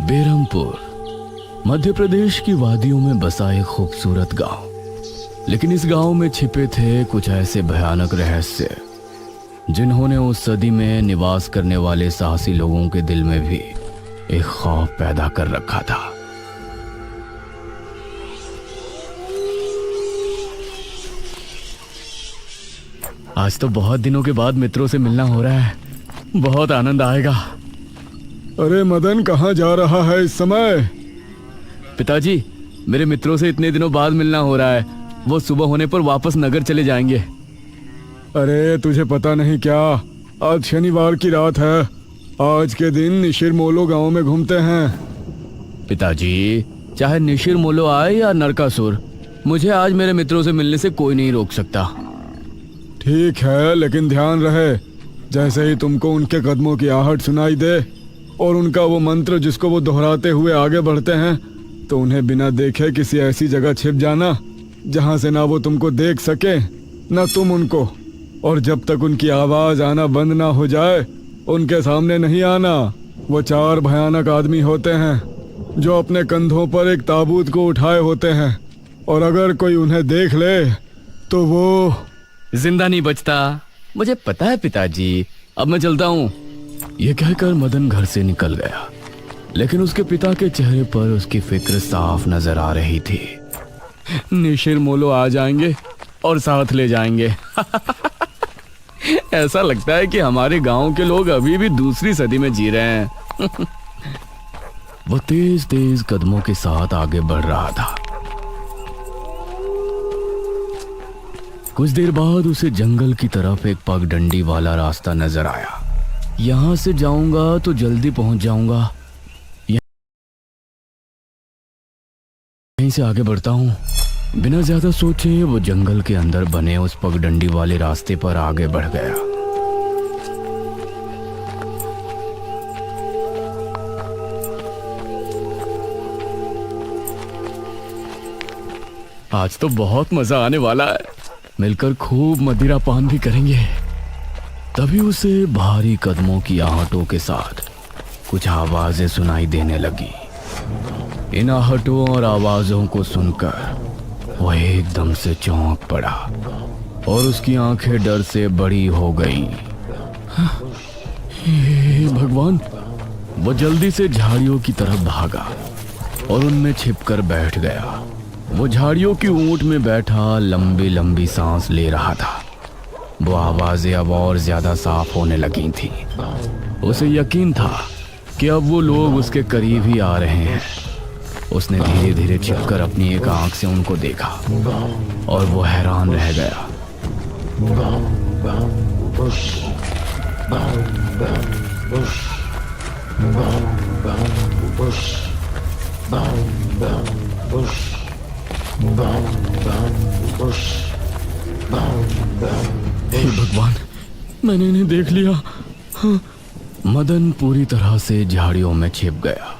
बेरमपुर मध्य प्रदेश की वादियों में बसा एक खूबसूरत गांव। लेकिन इस गांव में छिपे थे कुछ ऐसे भयानक रहस्य जिन्होंने उस सदी में निवास करने वाले साहसी लोगों के दिल में भी एक खौफ पैदा कर रखा था। आज तो बहुत दिनों के बाद मित्रों से मिलना हो रहा है, बहुत आनंद आएगा। अरे मदन, कहाँ जा रहा है इस समय? पिताजी, मेरे मित्रों से इतने दिनों बाद मिलना हो रहा है। वो सुबह होने पर वापस नगर चले जाएंगे। अरे तुझे पता नहीं क्या, आज शनिवार की रात है। आज के दिन निशिर मोलो गांव में घूमते हैं। पिताजी, चाहे निशिर मोलो आए या नरकासुर, मुझे आज मेरे मित्रों से मिलने से कोई नहीं रोक सकता। ठीक है, लेकिन ध्यान रहे, जैसे ही तुमको उनके कदमों की आहट सुनाई दे और उनका वो मंत्र जिसको वो दोहराते हुए आगे बढ़ते हैं, तो उन्हें बिना देखे किसी ऐसी जगह छिप जाना जहां से ना वो तुमको देख सके ना तुम उनको। और जब तक उनकी आवाज आना बंद ना हो जाए, उनके सामने नहीं आना। वो 4 भयानक आदमी होते हैं जो अपने कंधों पर एक ताबूत को उठाए होते हैं, और अगर कोई उन्हें देख ले तो वो जिंदा नहीं बचता। मुझे पता है पिताजी, अब मैं चलता हूँ। यह कहकर मदन घर से निकल गया, लेकिन उसके पिता के चेहरे पर उसकी फिक्र साफ नजर आ रही थी। निशिर मोलो आ जाएंगे और साथ ले जाएंगे। ऐसा लगता है कि हमारे गांव के लोग अभी भी दूसरी सदी में जी रहे हैं। वो तेज तेज कदमों के साथ आगे बढ़ रहा था। कुछ देर बाद उसे जंगल की तरफ एक पगडंडी वाला रास्ता नजर आया। यहां से जाऊंगा तो जल्दी पहुंच जाऊंगा। यहीं से आगे बढ़ता हूं। बिना ज्यादा सोचे वो जंगल के अंदर बने उस पगडंडी वाले रास्ते पर आगे बढ़ गया। आज तो बहुत मजा आने वाला है, मिलकर खूब मदिरा पान भी करेंगे। तभी उसे भारी कदमों की आहटों के साथ कुछ आवाजें सुनाई देने लगी। इन आहटों और आवाजों को सुनकर वह एकदम से चौंक पड़ा और उसकी आंखें डर से बड़ी हो गईं। हे भगवान! वो जल्दी से झाड़ियों की तरफ भागा और उनमें छिपकर बैठ गया। वो झाड़ियों की ऊंट में बैठा लंबी लंबी सांस ले रहा था। वो आवाजें अब और ज्यादा साफ होने लगी थी। उसे यकीन था कि अब वो लोग उसके करीब ही आ रहे हैं। उसने धीरे धीरे छिपकर अपनी एक आंख से उनको देखा और वो हैरान रह गया। हे भगवान, मैंने इन्हें देख लिया। हाँ। मदन पूरी तरह से झाड़ियों में छिप गया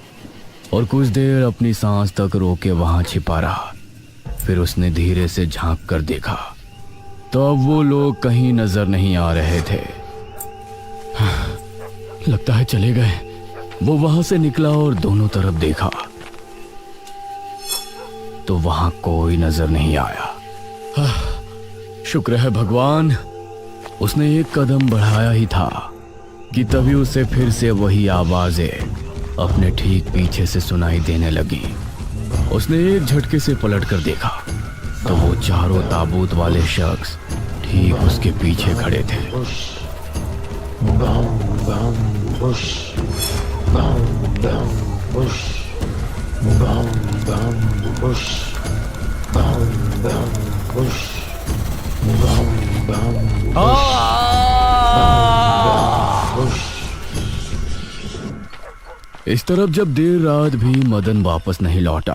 और कुछ देर अपनी सांस तक रोके वहां छिपा रहा। फिर उसने धीरे से झांक कर देखा तो अब वो लोग कहीं नजर नहीं आ रहे थे। हाँ, लगता है चले गए। वो वहां से निकला और दोनों तरफ देखा तो वहां कोई नजर नहीं आया। हाँ, शुक्र है भगवान। उसने एक कदम बढ़ाया ही था कि तभी उसे फिर से वही आवाजें अपने ठीक पीछे से सुनाई देने लगी। उसने एक झटके से पलटकर देखा तो वो चारों ताबूत वाले शख्स ठीक उसके पीछे खड़े थे। इस तरफ जब देर रात भी मदन वापस नहीं लौटा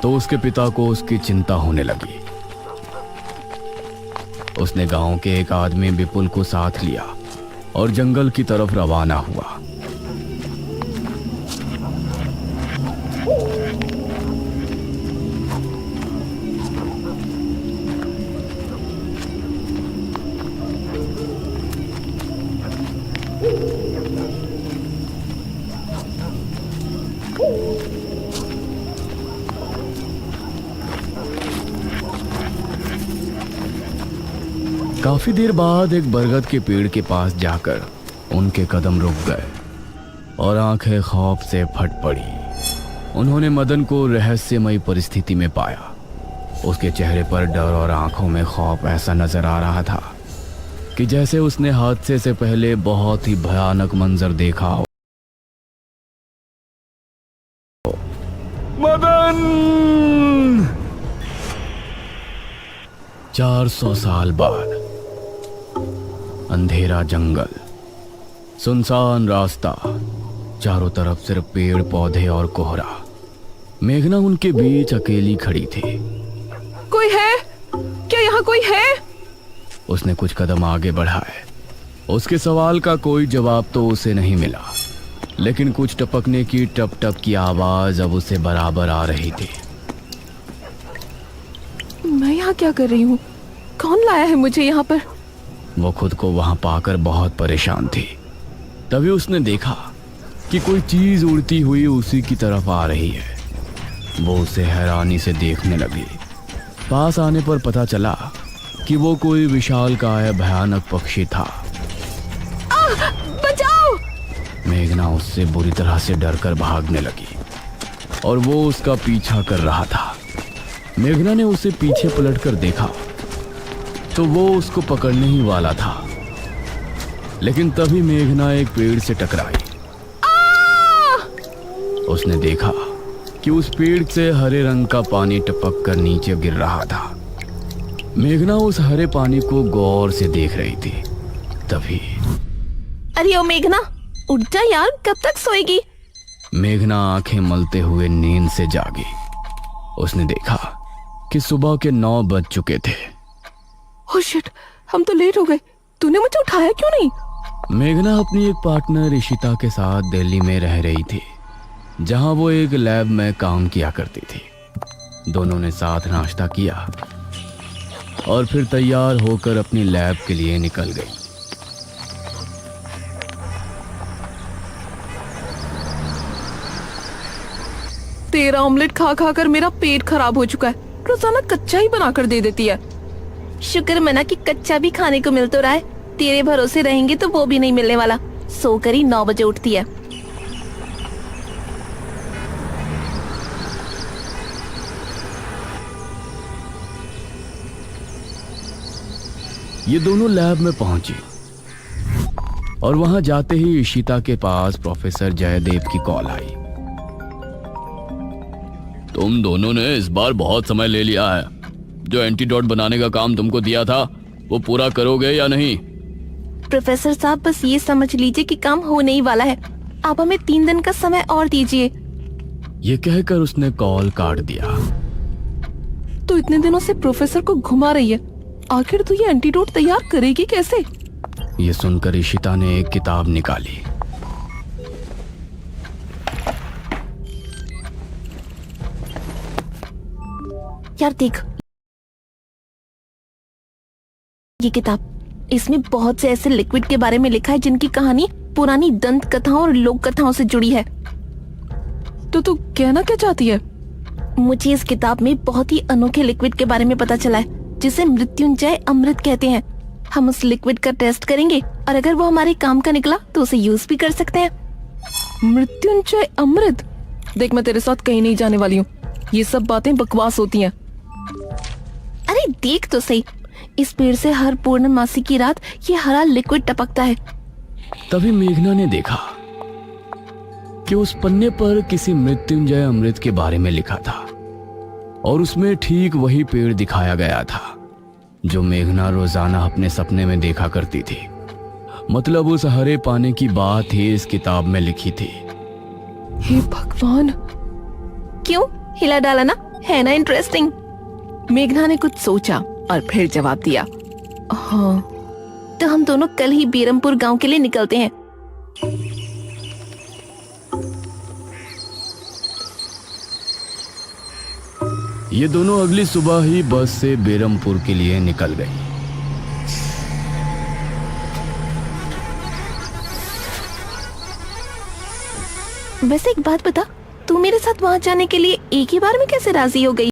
तो उसके पिता को उसकी चिंता होने लगी। उसने गांव के एक आदमी विपुल को साथ लिया और जंगल की तरफ रवाना हुआ। काफी देर बाद एक बरगद के पेड़ के पास जाकर उनके कदम रुक गए और आंखें खौफ से फट पड़ी। उन्होंने मदन को रहस्यमयी परिस्थिति में पाया। उसके चेहरे पर डर और आंखों में खौफ ऐसा नजर आ रहा था कि जैसे उसने हादसे से पहले बहुत ही भयानक मंजर देखा हो। मदन! 400 साल बाद अंधेरा जंगल, सुनसान रास्ता, चारों तरफ सिर्फ पेड़ पौधे और कोहरा। मेघना उनके बीच अकेली खड़ी थी। कोई है क्या? यहाँ कोई है? उसने कुछ कदम आगे बढ़ाए। उसके सवाल का कोई जवाब तो उसे नहीं मिला, लेकिन कुछ टपकने की टप टप की आवाज अब उसे बराबर आ रही थी। मैं यहाँ क्या कर रही हूँ? कौन लाया है मुझे यहाँ पर? वो खुद को वहां पाकर बहुत परेशान थी। तभी उसने देखा कि कोई चीज उड़ती हुई उसी की तरफ आ रही है। वो उसे हैरानी से देखने लगी। पास आने पर पता चला कि वो कोई विशालकाय भयानक पक्षी था। बचाओ! मेघना उससे बुरी तरह से डरकर भागने लगी और वो उसका पीछा कर रहा था। मेघना ने उसे पीछे पलटकर देखा तो वो उसको पकड़ने ही वाला था, लेकिन तभी मेघना एक पेड़ से टकराई। उसने देखा कि उस पेड़ से हरे रंग का पानी टपक कर नीचे गिर रहा था। मेघना उस हरे पानी को गौर से देख रही थी। तभी अरे ओ मेघना, उठ जा यार, कब तक सोएगी? मेघना आंखें मलते हुए नींद से जागी। उसने देखा कि सुबह के 9 बज चुके थे। ओह शिट, हम तो लेट हो गए। तूने मुझे उठाया क्यों नहीं? मेघना अपनी एक पार्टनर इशिता के साथ दिल्ली में रह रही थी, जहां वो एक लैब में काम किया करती थी। दोनों ने साथ नाश्ता किया और फिर तैयार होकर अपनी लैब के लिए निकल गई। तेरा ऑमलेट खा खा कर मेरा पेट खराब हो चुका है। रोजाना कच्चा ही बनाकर दे देती है। शुक्र मना कि कच्चा भी खाने को मिल तो रहा है। तेरे भरोसे रहेंगे तो वो भी नहीं मिलने वाला। सोकर ही 9 बजे उठती है। ये दोनों लैब में पहुंची और वहां जाते ही इशिता के पास प्रोफेसर जयदेव की कॉल आई। तुम दोनों ने इस बार बहुत समय ले लिया है। जो एंटीडोट बनाने का काम तुमको दिया था वो पूरा करोगे या नहीं? प्रोफेसर साहब, बस ये समझ लीजिए कि काम होने ही वाला है। आप हमें 3 दिन का समय और दीजिए। ये कहकर उसने कॉल काट दिया। तो इतने दिनों से प्रोफेसर को घुमा रही है, आखिर तू ये एंटीडोट तैयार करेगी कैसे? ये सुनकर इशिता ने एक किताब निकाली। यार देख ये किताब, इसमें बहुत से ऐसे लिक्विड के बारे में लिखा है जिनकी कहानी पुरानी दंत कथाओं और लोक कथाओं से जुड़ी है। तो तू कहना क्या चाहती है? मुझे इस किताब में बहुत ही अनोखे लिक्विड के बारे में पता चला है जिसे मृत्युंजय अमृत कहते हैं। हम उस लिक्विड का टेस्ट करेंगे और अगर वो हमारे काम का निकला तो उसे यूज भी कर सकते हैं। मृत्युंजय अमृत? देख, मैं तेरे साथ कहीं नहीं जाने वाली हूँ। ये सब बातें बकवास होती हैं। अरे देख तो सही, इस पेड़ से हर पूर्णमासी की रात ये हरा लिक्विड टपकता है। तभी मेघना ने देखा कि उस पन्ने पर किसी मृत्युंजय अमृत के बारे में लिखा था और उसमें ठीक वही पेड़ दिखाया गया था जो मेघना रोजाना अपने सपने में देखा करती थी। मतलब उस हरे पानी की बात ही इस किताब में लिखी थी। हे भगवान, क्यों हिला डाला ना? है ना इंटरेस्टिंग? मेघना ने कुछ सोचा और फिर जवाब दिया, हाँ, तो हम दोनों कल ही बीरमपुर गांव के लिए निकलते हैं। ये दोनों अगली सुबह ही बस से बेरमपुर के लिए निकल गई। वैसे एक बात बता, तू मेरे साथ वहां जाने के लिए एक ही बार में कैसे राजी हो गई?